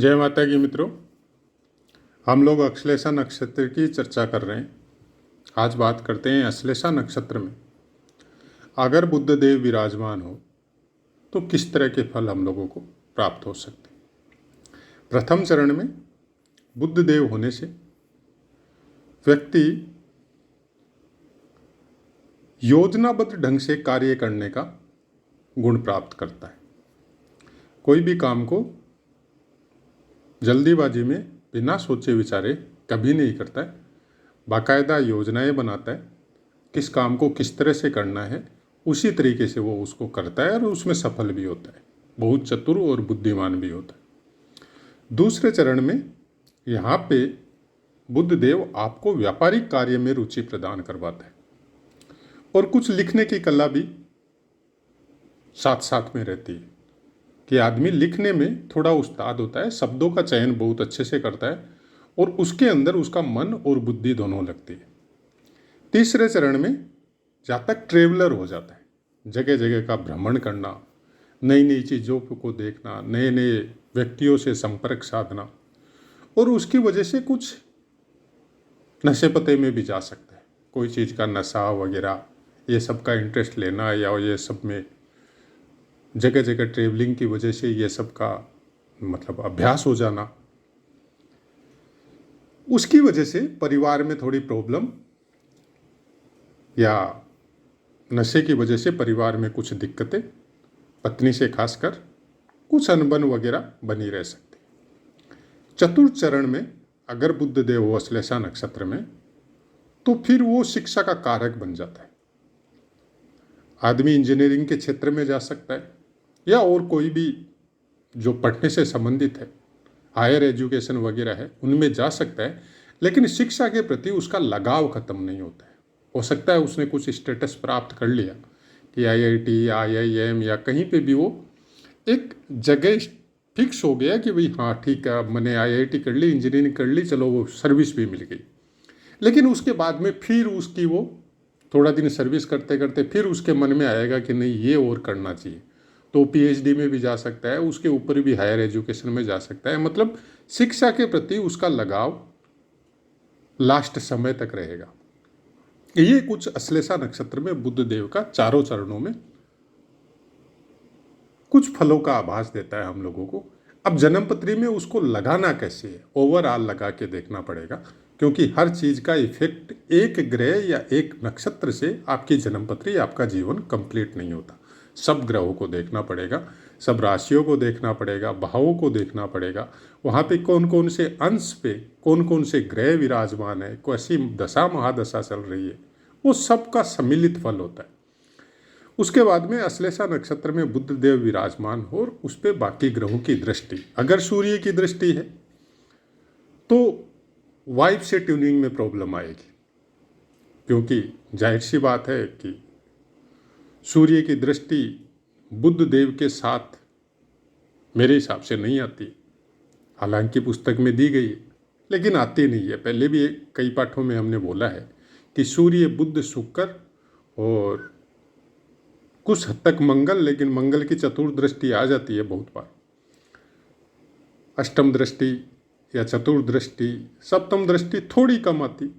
जय माता की मित्रों, हम लोग अश्लेषा नक्षत्र की चर्चा कर रहे हैं। आज बात करते हैं अश्लेषा नक्षत्र में अगर बुद्ध देव विराजमान हो तो किस तरह के फल हम लोगों को प्राप्त हो सकते हैं। प्रथम चरण में बुद्ध देव होने से व्यक्ति योजनाबद्ध ढंग से कार्य करने का गुण प्राप्त करता है। कोई भी काम को जल्दीबाजी में बिना सोचे विचारे कभी नहीं करता है, बाकायदा योजनाएं बनाता है, किस काम को किस तरह से करना है उसी तरीके से वो उसको करता है और उसमें सफल भी होता है, बहुत चतुर और बुद्धिमान भी होता है। दूसरे चरण में यहाँ पे बुद्ध देव आपको व्यापारिक कार्य में रुचि प्रदान करवाता है और कुछ लिखने की कला भी साथ साथ में रहती है कि आदमी लिखने में थोड़ा उस्ताद होता है, शब्दों का चयन बहुत अच्छे से करता है और उसके अंदर उसका मन और बुद्धि दोनों लगती है। तीसरे चरण में जहाँ तक ट्रेवलर हो जाता है, जगह जगह का भ्रमण करना, नई नई चीज़ों को देखना, नए नए व्यक्तियों से संपर्क साधना और उसकी वजह से कुछ नशे पते में भी जा सकता है। कोई चीज़ का नशा वगैरह ये सब का इंटरेस्ट लेना या ये सब में जगह जगह ट्रेवलिंग की वजह से ये सब का मतलब अभ्यास हो जाना, उसकी वजह से परिवार में थोड़ी प्रॉब्लम या नशे की वजह से परिवार में कुछ दिक्कतें, पत्नी से खासकर कुछ अनबन वगैरह बनी रह सकती। चतुर्थ चरण में अगर बुद्ध देव हो अश्लेषा नक्षत्र में तो फिर वो शिक्षा का कारक बन जाता है। आदमी इंजीनियरिंग के क्षेत्र में जा सकता है या और कोई भी जो पढ़ने से संबंधित है, हायर एजुकेशन वगैरह है, उनमें जा सकता है, लेकिन शिक्षा के प्रति उसका लगाव खत्म नहीं होता है। हो सकता है उसने कुछ स्टेटस प्राप्त कर लिया कि आईआईटी या आईआईएम या कहीं पे भी वो एक जगह फिक्स हो गया कि भाई हाँ ठीक है, मैंने आईआईटी कर ली, इंजीनियरिंग कर ली, चलो वो सर्विस भी मिल गई। लेकिन उसके बाद में फिर उसकी वो थोड़ा दिन सर्विस करते करते फिर उसके मन में आएगा कि नहीं ये और करना चाहिए, तो पीएचडी में भी जा सकता है, उसके ऊपर भी हायर एजुकेशन में जा सकता है। मतलब शिक्षा के प्रति उसका लगाव लास्ट समय तक रहेगा। ये कुछ अश्लेषा नक्षत्र में बुद्ध देव का चारों चरणों में कुछ फलों का आभास देता है हम लोगों को। अब जन्मपत्री में उसको लगाना कैसे है, ओवरऑल लगा के देखना पड़ेगा, क्योंकि हर चीज़ का इफेक्ट एक ग्रह या एक नक्षत्र से आपकी जन्मपत्री, आपका जीवन कंप्लीट नहीं होता। सब ग्रहों को देखना पड़ेगा, सब राशियों को देखना पड़ेगा, भावों को देखना पड़ेगा, वहाँ पे कौन कौन से अंश पे कौन कौन से ग्रह विराजमान है, कैसी दशा महादशा चल रही है, वो सब का सम्मिलित फल होता है। उसके बाद में अश्लेषा नक्षत्र में बुद्ध देव विराजमान हो और उस पर बाकी ग्रहों की दृष्टि, अगर सूर्य की दृष्टि है तो वाइफ से ट्यूनिंग में प्रॉब्लम आएगी, क्योंकि जाहिर सी बात है कि सूर्य की दृष्टि बुद्ध देव के साथ मेरे हिसाब से नहीं आती। हालांकि पुस्तक में दी गई है लेकिन आती नहीं है। पहले भी कई पाठों में हमने बोला है कि सूर्य, बुद्ध, शुक्र और कुछ हद तक मंगल, लेकिन मंगल की चतुर्दृष्टि आ जाती है बहुत बार। अष्टम दृष्टि या चतुर्दृष्टि, सप्तम दृष्टि थोड़ी कम आती।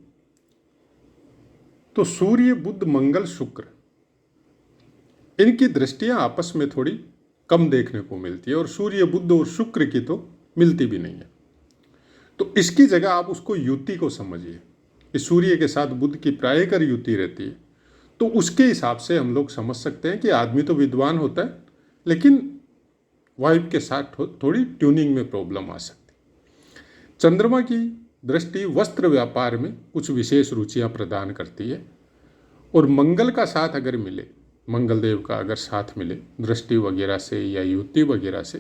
तो सूर्य, बुध, मंगल, शुक्र, इनकी दृष्टियां आपस में थोड़ी कम देखने को मिलती है और सूर्य, बुध और शुक्र की तो मिलती भी नहीं है। तो इसकी जगह आप उसको युति को समझिए कि सूर्य के साथ बुध की प्रायकर युति रहती है, तो उसके हिसाब से हम लोग समझ सकते हैं कि आदमी तो विद्वान होता है लेकिन वाइफ के साथ थोड़ी ट्यूनिंग में प्रॉब्लम आ सकती है। चंद्रमा की दृष्टि वस्त्र व्यापार में कुछ विशेष रुचियां प्रदान करती है और मंगल का साथ अगर मिले, मंगल देव का अगर साथ मिले दृष्टि वगैरह से या युति वगैरह से,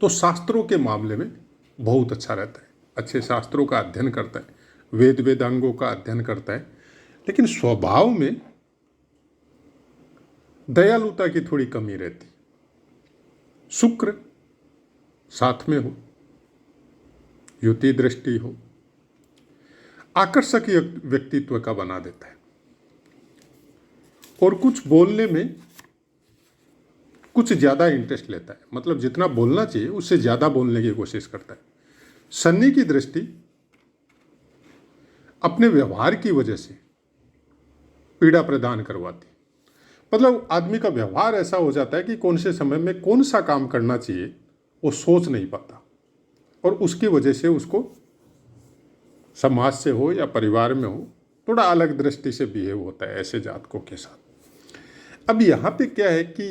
तो शास्त्रों के मामले में बहुत अच्छा रहता है। अच्छे शास्त्रों का अध्ययन करता है, वेदांगों का अध्ययन करता है, लेकिन स्वभाव में दयालुता की थोड़ी कमी रहती। शुक्र साथ में हो, युति दृष्टि हो, आकर्षक व्यक्तित्व का बना देता है और कुछ बोलने में कुछ ज़्यादा इंटरेस्ट लेता है, मतलब जितना बोलना चाहिए उससे ज़्यादा बोलने की कोशिश करता है। शनि की दृष्टि अपने व्यवहार की वजह से पीड़ा प्रदान करवाती है। मतलब आदमी का व्यवहार ऐसा हो जाता है कि कौन से समय में कौन सा काम करना चाहिए वो सोच नहीं पाता, और उसकी वजह से उसको समाज से हो या परिवार में हो थोड़ा अलग दृष्टि से बिहेव होता है ऐसे जातकों के साथ। अब यहाँ पे क्या है कि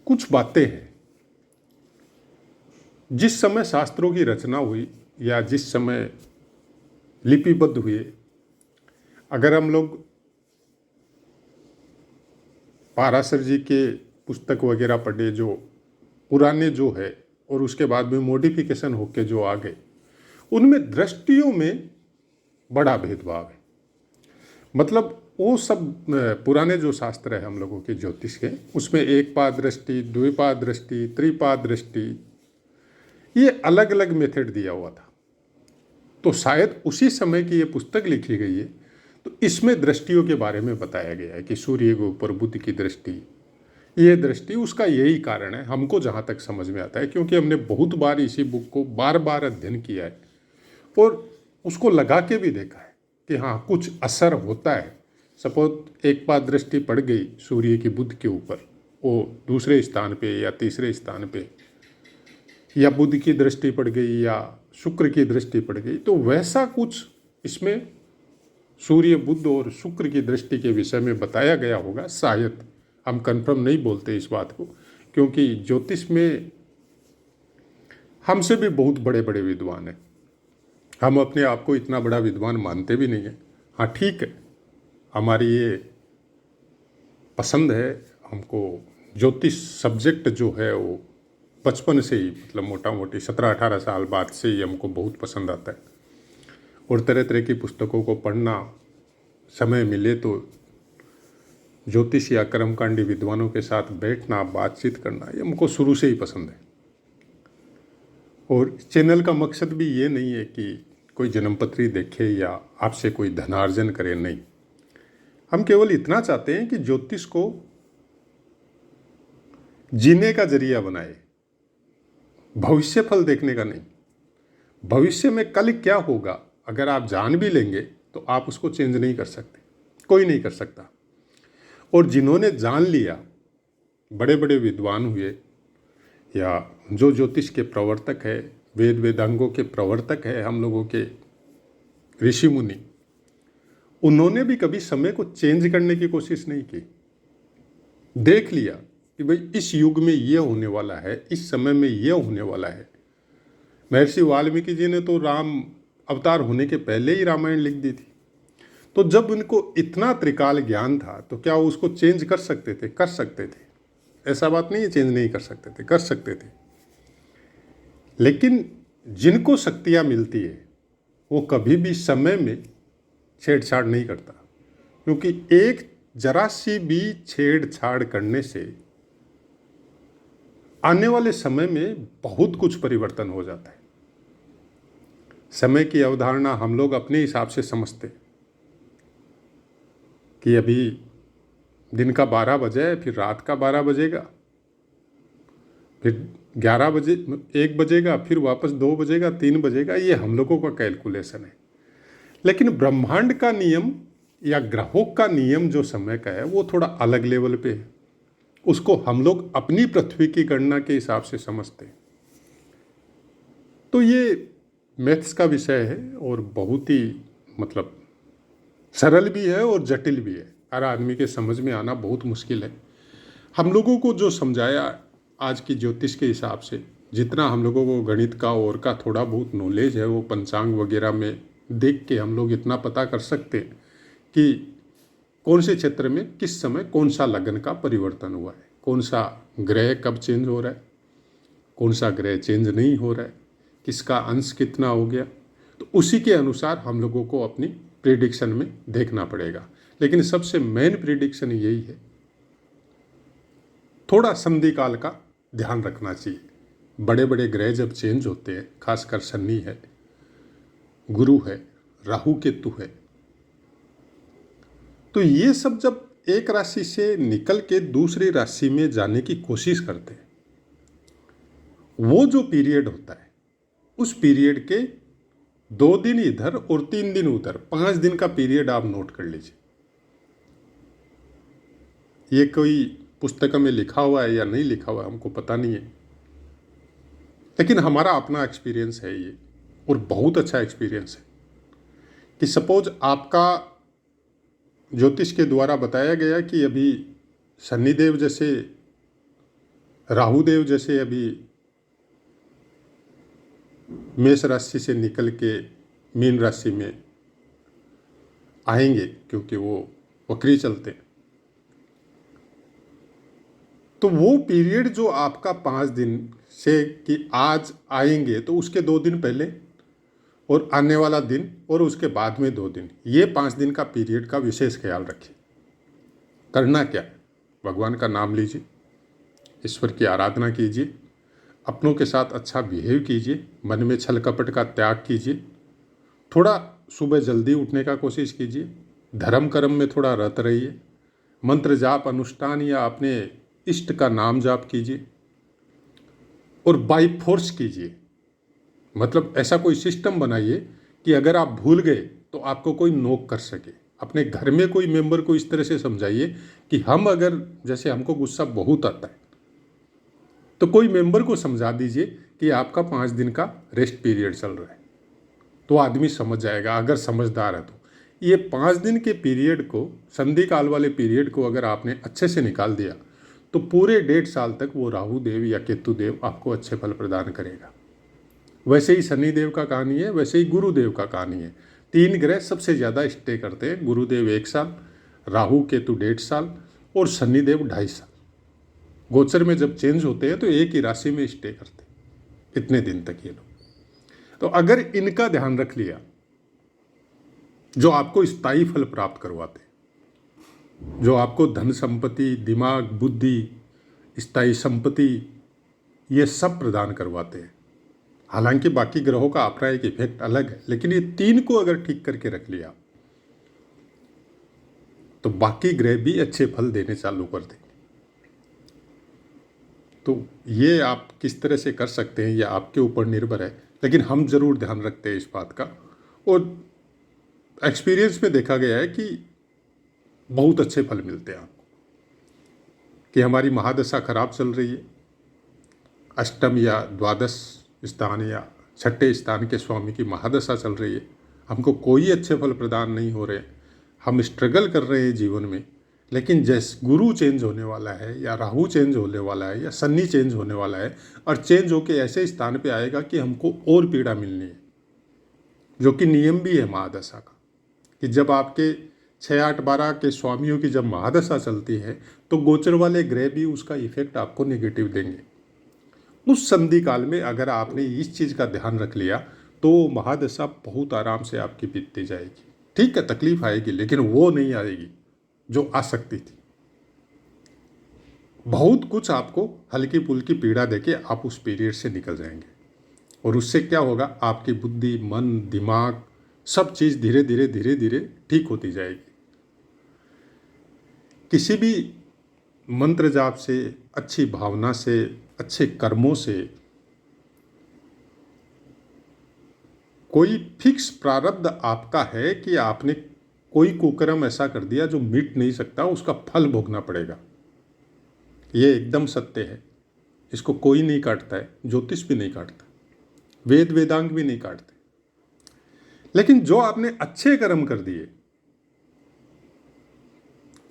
कुछ बातें हैं, जिस समय शास्त्रों की रचना हुई या जिस समय लिपिबद्ध हुए, अगर हम लोग पाराशर जी के पुस्तक वगैरह पढ़े जो पुराने जो है और उसके बाद में मॉडिफिकेशन होके जो आ गए, उनमें दृष्टियों में बड़ा भेदभाव है। मतलब वो सब पुराने जो शास्त्र है हम लोगों के ज्योतिष के, उसमें एक पाद दृष्टि, द्विपाद दृष्टि, त्रिपाद दृष्टि, ये अलग अलग मेथड दिया हुआ था। तो शायद उसी समय की ये पुस्तक लिखी गई है, तो इसमें दृष्टियों के बारे में बताया गया है कि सूर्य के ऊपर बुध की दृष्टि, ये दृष्टि, उसका यही कारण है हमको जहाँ तक समझ में आता है, क्योंकि हमने बहुत बार इसी बुक को बार बार अध्ययन किया है और उसको लगा के भी देखा है कि हाँ कुछ असर होता है। सपोज एक बार दृष्टि पड़ गई सूर्य की बुध के ऊपर, वो दूसरे स्थान पे या तीसरे स्थान पे, या बुध की दृष्टि पड़ गई या शुक्र की दृष्टि पड़ गई, तो वैसा कुछ इसमें सूर्य बुध और शुक्र की दृष्टि के विषय में बताया गया होगा। शायद, हम कंफर्म नहीं बोलते इस बात को, क्योंकि ज्योतिष में हमसे भी बहुत बड़े बड़े विद्वान हैं, हम अपने आप को इतना बड़ा विद्वान मानते भी नहीं हैं। हाँ ठीक है, हमारी ये पसंद है, हमको ज्योतिष सब्जेक्ट जो है वो बचपन से ही, मतलब मोटा मोटी 17-18 साल बाद से ही हमको बहुत पसंद आता है, और तरह तरह की पुस्तकों को पढ़ना, समय मिले तो ज्योतिष या कर्मकांडी विद्वानों के साथ बैठना, बातचीत करना, ये हमको शुरू से ही पसंद है। और चैनल का मकसद भी ये नहीं है कि कोई जन्मपत्री देखे या आपसे कोई धनार्जन करे, नहीं। हम केवल इतना चाहते हैं कि ज्योतिष को जीने का जरिया बनाए, भविष्य फल देखने का नहीं। भविष्य में कल क्या होगा अगर आप जान भी लेंगे तो आप उसको चेंज नहीं कर सकते, कोई नहीं कर सकता। और जिन्होंने जान लिया, बड़े बड़े विद्वान हुए या जो ज्योतिष के प्रवर्तक है, वेद वेदांगों के प्रवर्तक है, हम लोगों के ऋषि मुनि, उन्होंने भी कभी समय को चेंज करने की कोशिश नहीं की। देख लिया कि भाई इस युग में ये होने वाला है, इस समय में ये होने वाला है। महर्षि वाल्मीकि जी ने तो राम अवतार होने के पहले ही रामायण लिख दी थी। तो जब उनको इतना त्रिकाल ज्ञान था तो क्या वो उसको चेंज कर सकते थे? कर सकते थे, ऐसा बात नहीं है चेंज नहीं कर सकते थे, कर सकते थे। लेकिन जिनको शक्तियाँ मिलती है वो कभी भी समय में छेड़छाड़ नहीं करता, क्योंकि एक जरा सी भी छेड़छाड़ करने से आने वाले समय में बहुत कुछ परिवर्तन हो जाता है। समय की अवधारणा हम लोग अपने हिसाब से समझते कि अभी दिन का 12 बजे, फिर रात का 12 बजेगा, फिर 11 बजे 1 बजेगा, फिर वापस 2 बजेगा, 3 बजेगा, ये हम लोगों का कैलकुलेशन है। लेकिन ब्रह्मांड का नियम या ग्रहों का नियम जो समय का है वो थोड़ा अलग लेवल पे है, उसको हम लोग अपनी पृथ्वी की गणना के हिसाब से समझते हैं। तो ये मैथ्स का विषय है और बहुत ही मतलब सरल भी है और जटिल भी है, हर आदमी के समझ में आना बहुत मुश्किल है। हम लोगों को जो समझाया आज की ज्योतिष के हिसाब से, जितना हम लोगों को गणित का और का थोड़ा बहुत नॉलेज है, वो पंचांग वगैरह में देख के हम लोग इतना पता कर सकते हैं कि कौन से क्षेत्र में किस समय कौन सा लग्न का परिवर्तन हुआ है, कौन सा ग्रह कब चेंज हो रहा है, कौन सा ग्रह चेंज नहीं हो रहा है, किसका अंश कितना हो गया। तो उसी के अनुसार हम लोगों को अपनी प्रिडिक्शन में देखना पड़ेगा। लेकिन सबसे मेन प्रिडिक्शन यही है, थोड़ा संधि काल का ध्यान रखना चाहिए। बड़े बड़े ग्रह जब चेंज होते हैं, खासकर शनि है, गुरु है, राहु केतु है, तो ये सब जब एक राशि से निकल के दूसरी राशि में जाने की कोशिश करते हैं, वो जो पीरियड होता है उस पीरियड के 2 दिन इधर और 3 दिन उधर, 5 दिन का पीरियड आप नोट कर लीजिए। ये कोई पुस्तक में लिखा हुआ है या नहीं लिखा हुआ है हमको पता नहीं है, लेकिन हमारा अपना एक्सपीरियंस है ये, और बहुत अच्छा एक्सपीरियंस है कि सपोज आपका ज्योतिष के द्वारा बताया गया कि अभी शनिदेव जैसे, राहु देव जैसे अभी मेष राशि से निकल के मीन राशि में आएंगे, क्योंकि वो वक्री चलते हैं। तो वो पीरियड जो आपका 5 दिन से कि आज आएंगे तो उसके 2 दिन पहले और आने वाला दिन और उसके बाद में 2 दिन, ये 5 दिन का पीरियड का विशेष ख्याल रखिए। करना क्या है, भगवान का नाम लीजिए, ईश्वर की आराधना कीजिए, अपनों के साथ अच्छा बिहेव कीजिए, मन में छल कपट का त्याग कीजिए, थोड़ा सुबह जल्दी उठने का कोशिश कीजिए, धर्म कर्म में थोड़ा रत रहिए, मंत्र जाप अनुष्ठान या अपने इष्ट का नाम जाप कीजिए, और बाई फोर्स कीजिए। मतलब ऐसा कोई सिस्टम बनाइए कि अगर आप भूल गए तो आपको कोई नोक कर सके। अपने घर में कोई मेंबर को इस तरह से समझाइए कि हम अगर, जैसे हमको गुस्सा बहुत आता है, तो कोई मेंबर को समझा दीजिए कि आपका 5 दिन का रेस्ट पीरियड चल रहा है, तो आदमी समझ जाएगा अगर समझदार है तो। ये 5 दिन के पीरियड को, संधि काल वाले पीरियड को अगर आपने अच्छे से निकाल दिया तो पूरे 1.5 साल तक वो राहु देव या केतु देव आपको अच्छे फल प्रदान करेगा। वैसे ही शनि देव का कहानी है, वैसे ही गुरुदेव का कहानी है। 3 ग्रह सबसे ज़्यादा स्टे करते हैं, गुरुदेव 1 साल, राहु केतु 1.5 साल और शनिदेव 2.5 साल। गोचर में जब चेंज होते हैं तो एक ही राशि में स्टे करते हैं इतने दिन तक ये लोग। तो अगर इनका ध्यान रख लिया, जो आपको स्थायी फल प्राप्त करवाते, जो आपको धन संपत्ति, दिमाग, बुद्धि, स्थायी संपत्ति, ये सब प्रदान करवाते हैं। हालांकि बाकी ग्रहों का अपना एक इफेक्ट अलग है, लेकिन ये 3 को अगर ठीक करके रख लिया तो बाकी ग्रह भी अच्छे फल देने चालू कर देंगे। तो ये आप किस तरह से कर सकते हैं, यह आपके ऊपर निर्भर है, लेकिन हम जरूर ध्यान रखते हैं इस बात का। और एक्सपीरियंस में देखा गया है कि बहुत अच्छे फल मिलते हैं आपको। कि हमारी महादशा खराब चल रही है, अष्टम या द्वादश स्थान या 6ठे स्थान के स्वामी की महादशा चल रही है, हमको कोई अच्छे फल प्रदान नहीं हो रहे, हम स्ट्रगल कर रहे हैं जीवन में, लेकिन जैसे गुरु चेंज होने वाला है या राहु चेंज होने वाला है या शनि चेंज होने वाला है, और चेंज होके ऐसे स्थान पे आएगा कि हमको और पीड़ा मिलनी है, जो कि नियम भी है महादशा का, कि जब आपके 6, 8, 12 के स्वामियों की जब महादशा चलती है तो गोचर वाले ग्रह भी उसका इफेक्ट आपको नेगेटिव देंगे। उस संधि काल में अगर आपने इस चीज़ का ध्यान रख लिया तो महादशा बहुत आराम से आपकी बीतती जाएगी। ठीक है, तकलीफ आएगी, लेकिन वो नहीं आएगी जो आ सकती थी। बहुत कुछ आपको हल्की फुल्की पीड़ा देके आप उस पीरियड से निकल जाएंगे, और उससे क्या होगा, आपकी बुद्धि, मन, दिमाग, सब चीज़ धीरे धीरे धीरे धीरे ठीक होती जाएगी। किसी भी मंत्र जाप से, अच्छी भावना से, अच्छे कर्मों से, कोई फिक्स प्रारब्ध आपका है कि आपने कोई कुकर्म ऐसा कर दिया जो मिट नहीं सकता, उसका फल भोगना पड़ेगा। ये एकदम सत्य है, इसको कोई नहीं काटता है, ज्योतिष भी नहीं काटता, वेद वेदांग भी नहीं काटते। लेकिन जो आपने अच्छे कर्म कर दिए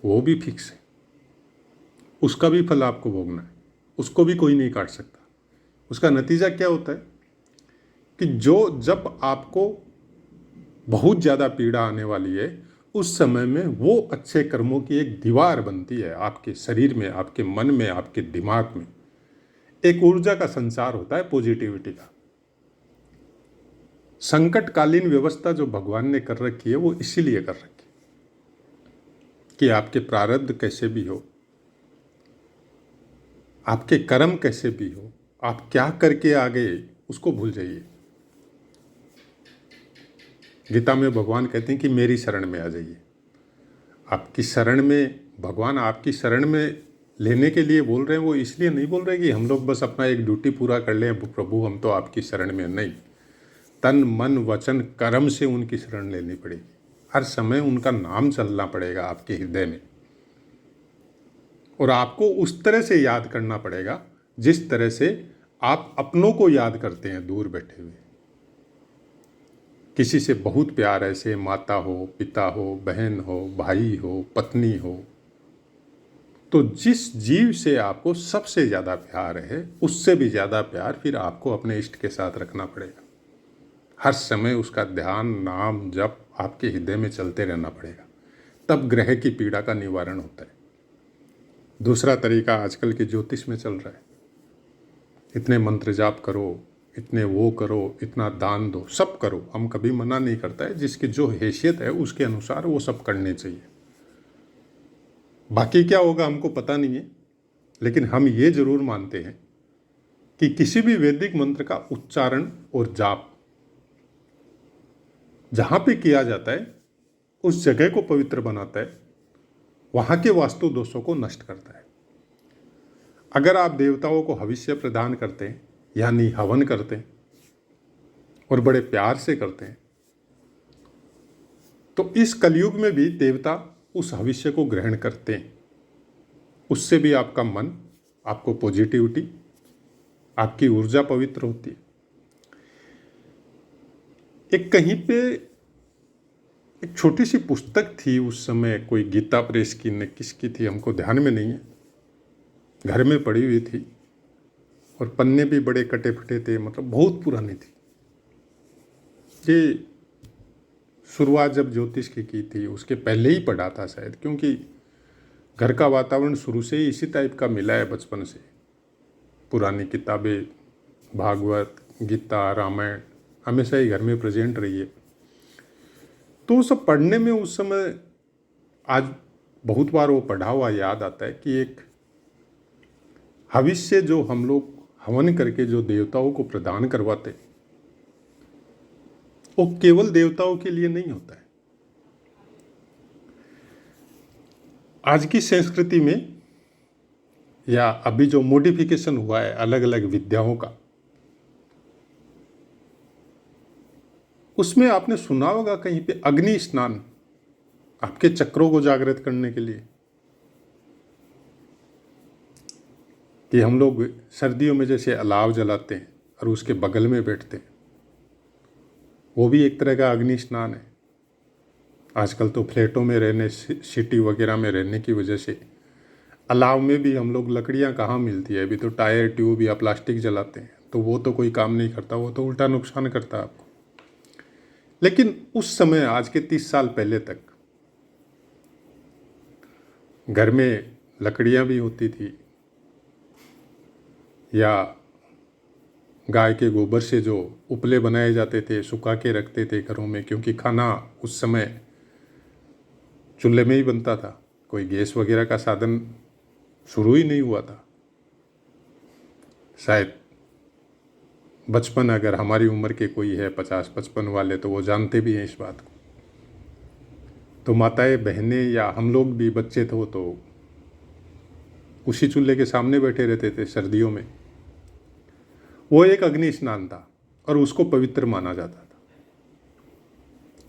वो भी फिक्स है, उसका भी फल आपको भोगना है, उसको भी कोई नहीं काट सकता। उसका नतीजा क्या होता है कि जब आपको बहुत ज़्यादा पीड़ा आने वाली है, उस समय में वो अच्छे कर्मों की एक दीवार बनती है आपके शरीर में, आपके मन में, आपके दिमाग में। एक ऊर्जा का संचार होता है, पॉजिटिविटी का। संकटकालीन व्यवस्था जो भगवान ने कर रखी है वो इसीलिए कर रखी है कि आपके प्रारब्ध कैसे भी हो, आपके कर्म कैसे भी हो, आप क्या करके आ गए उसको भूल जाइए। गीता में भगवान कहते हैं कि मेरी शरण में आ जाइए। आपकी शरण में भगवान आपकी शरण में लेने के लिए बोल रहे हैं, वो इसलिए नहीं बोल रहे कि हम लोग बस अपना एक ड्यूटी पूरा कर लें, प्रभु हम तो आपकी शरण में। नहीं, तन मन वचन कर्म से उनकी शरण लेनी पड़ेगी। हर समय उनका नाम चलना पड़ेगा आपके हृदय में, और आपको उस तरह से याद करना पड़ेगा जिस तरह से आप अपनों को याद करते हैं दूर बैठे हुए। किसी से बहुत प्यार, ऐसे माता हो, पिता हो, बहन हो, भाई हो, पत्नी हो, तो जिस जीव से आपको सबसे ज़्यादा प्यार है, उससे भी ज़्यादा प्यार फिर आपको अपने इष्ट के साथ रखना पड़ेगा। हर समय उसका ध्यान, नाम, जप आपके हृदय में चलते रहना पड़ेगा, तब ग्रह की पीड़ा का निवारण होता है। दूसरा तरीका आजकल के ज्योतिष में चल रहा है, इतने मंत्र जाप करो, इतने वो करो, इतना दान दो, सब करो। हम कभी मना नहीं करता है, जिसकी जो हैसियत है उसके अनुसार वो सब करने चाहिए। बाकी क्या होगा हमको पता नहीं है, लेकिन हम ये जरूर मानते हैं कि किसी भी वैदिक मंत्र का उच्चारण और जाप जहाँ पे किया जाता है उस जगह को पवित्र बनाता है, वहाँ के वास्तु दोषों को नष्ट करता है। अगर आप देवताओं को हविष्य प्रदान करते हैं, यानी हवन करते हैं, और बड़े प्यार से करते हैं, तो इस कलयुग में भी देवता उस हविष्य को ग्रहण करते हैं। उससे भी आपका मन, आपको पॉजिटिविटी, आपकी ऊर्जा पवित्र होती है। एक कहीं पे एक छोटी सी पुस्तक थी उस समय, कोई गीता प्रेस की न किसकी थी, हमको ध्यान में नहीं है, घर में पड़ी हुई थी, और पन्ने भी बड़े कटे फटे थे, मतलब बहुत पुरानी थी। ये शुरुआत जब ज्योतिष की थी उसके पहले ही पढ़ा था शायद, क्योंकि घर का वातावरण शुरू से ही इसी टाइप का मिला है बचपन से। पुरानी किताबें, भागवत, गीता, रामायण हमेशा ही घर में प्रेजेंट रही है। तो सब पढ़ने में उस समय, आज बहुत बार वो पढ़ा हुआ याद आता है कि एक हविष्य जो हम लोग हवन करके जो देवताओं को प्रदान करवाते, वो केवल देवताओं के लिए नहीं होता है। आज की संस्कृति में या अभी जो मॉडिफिकेशन हुआ है अलग अलग विद्याओं का, उसमें आपने सुना होगा कहीं पे अग्नि स्नान, आपके चक्रों को जागृत करने के लिए, कि हम लोग सर्दियों में जैसे अलाव जलाते हैं और उसके बगल में बैठते हैं, वो भी एक तरह का अग्नि स्नान है। आजकल तो फ्लैटों में रहने, सिटी वगैरह में रहने की वजह से अलाव में भी हम लोग, लकड़ियाँ कहाँ मिलती है, अभी तो टायर, ट्यूब या प्लास्टिक जलाते हैं, तो वो तो कोई काम नहीं करता, वो तो उल्टा नुकसान करता है आपको। लेकिन उस समय, आज के 30 साल पहले तक, घर में लकड़ियाँ भी होती थी, या गाय के गोबर से जो उपले बनाए जाते थे, सुखा के रखते थे घरों में, क्योंकि खाना उस समय चूल्हे में ही बनता था, कोई गैस वगैरह का साधन शुरू ही नहीं हुआ था। शायद बचपन, अगर हमारी उम्र के कोई है 50-55 वाले, तो वो जानते भी हैं इस बात को। तो माताएं, बहनें या हम लोग भी बच्चे थे तो उसी चूल्हे के सामने बैठे रहते थे सर्दियों में। वो एक अग्नि स्नान था और उसको पवित्र माना जाता था।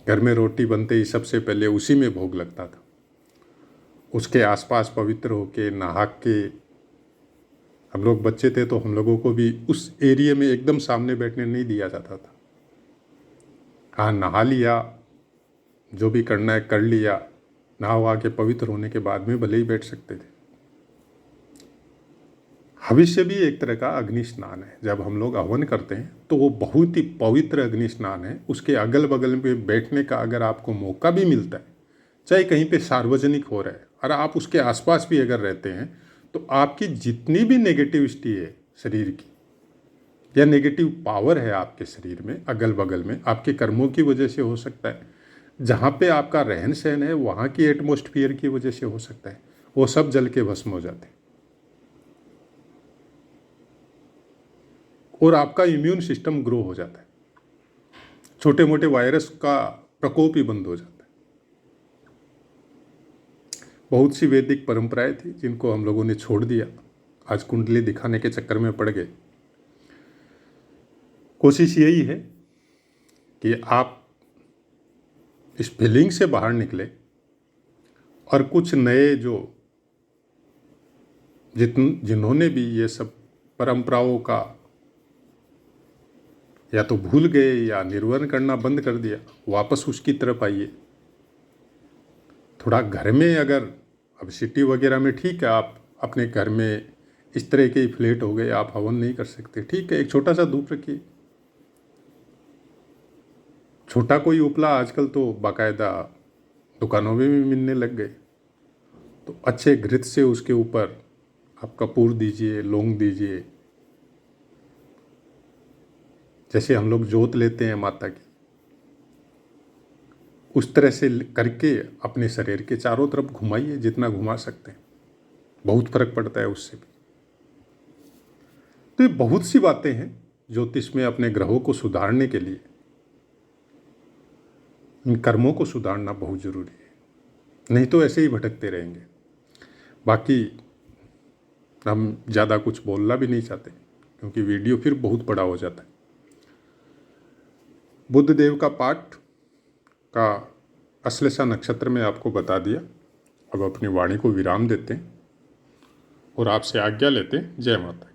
घर में रोटी बनते ही सबसे पहले उसी में भोग लगता था। उसके आसपास पवित्र होके नहा के, हम लोग बच्चे थे तो हम लोगों को भी उस एरिया में एकदम सामने बैठने नहीं दिया जाता था। हाँ, नहा लिया, जो भी करना है कर लिया, नहा वहा के पवित्र होने के बाद में भले ही बैठ सकते थे। हविष्य भी एक तरह का अग्नि स्नान है। जब हम लोग हवन करते हैं तो वो बहुत ही पवित्र अग्नि स्नान है। उसके अगल बगल में बैठने का अगर आपको मौका भी मिलता है, चाहे कहीं पे सार्वजनिक हो रहा है, और आप उसके आसपास भी अगर रहते हैं, तो आपकी जितनी भी नेगेटिविटी है शरीर की, या नेगेटिव पावर है आपके शरीर में, अगल बगल में, आपके कर्मों की वजह से हो सकता है, जहाँ पे आपका रहन सहन है वहाँ की एटमॉस्फेयर की वजह से हो सकता है, वो सब जल के भस्म हो जाते हैं। और आपका इम्यून सिस्टम ग्रो हो जाता है, छोटे मोटे वायरस का प्रकोप ही बंद हो जाता है। बहुत सी वैदिक परंपराएं थी जिनको हम लोगों ने छोड़ दिया, आज कुंडली दिखाने के चक्कर में पड़ गए। कोशिश यही है कि आप इस फीलिंग से बाहर निकले और कुछ नए जो जिन्होंने भी ये सब परंपराओं का या तो भूल गए या निर्वहन करना बंद कर दिया, वापस उसकी तरफ आइए। थोड़ा घर में, अगर अब सिटी वगैरह में ठीक है, आप अपने घर में इस तरह के फ्लैट हो गए, आप हवन नहीं कर सकते, ठीक है, एक छोटा सा धूप रखिए। छोटा कोई उपला आजकल तो बाकायदा दुकानों में भी मिलने लग गए, तो अच्छे घृत से उसके ऊपर आप कपूर दीजिए, लौंग दीजिए, जैसे हम लोग जोत लेते हैं माता की, उस तरह से करके अपने शरीर के चारों तरफ घुमाइए, जितना घुमा सकते हैं, बहुत फर्क पड़ता है उससे भी। तो ये बहुत सी बातें हैं ज्योतिष में अपने ग्रहों को सुधारने के लिए। इन कर्मों को सुधारना बहुत ज़रूरी है, नहीं तो ऐसे ही भटकते रहेंगे। बाकी हम ज़्यादा कुछ बोलना भी नहीं चाहते क्योंकि वीडियो फिर बहुत बड़ा हो जाता है। बुध देव का पाठ का अश्लेषा नक्षत्र में आपको बता दिया। अब अपनी वाणी को विराम देते हैं और आपसे आज्ञा लेते हैं। जय माता।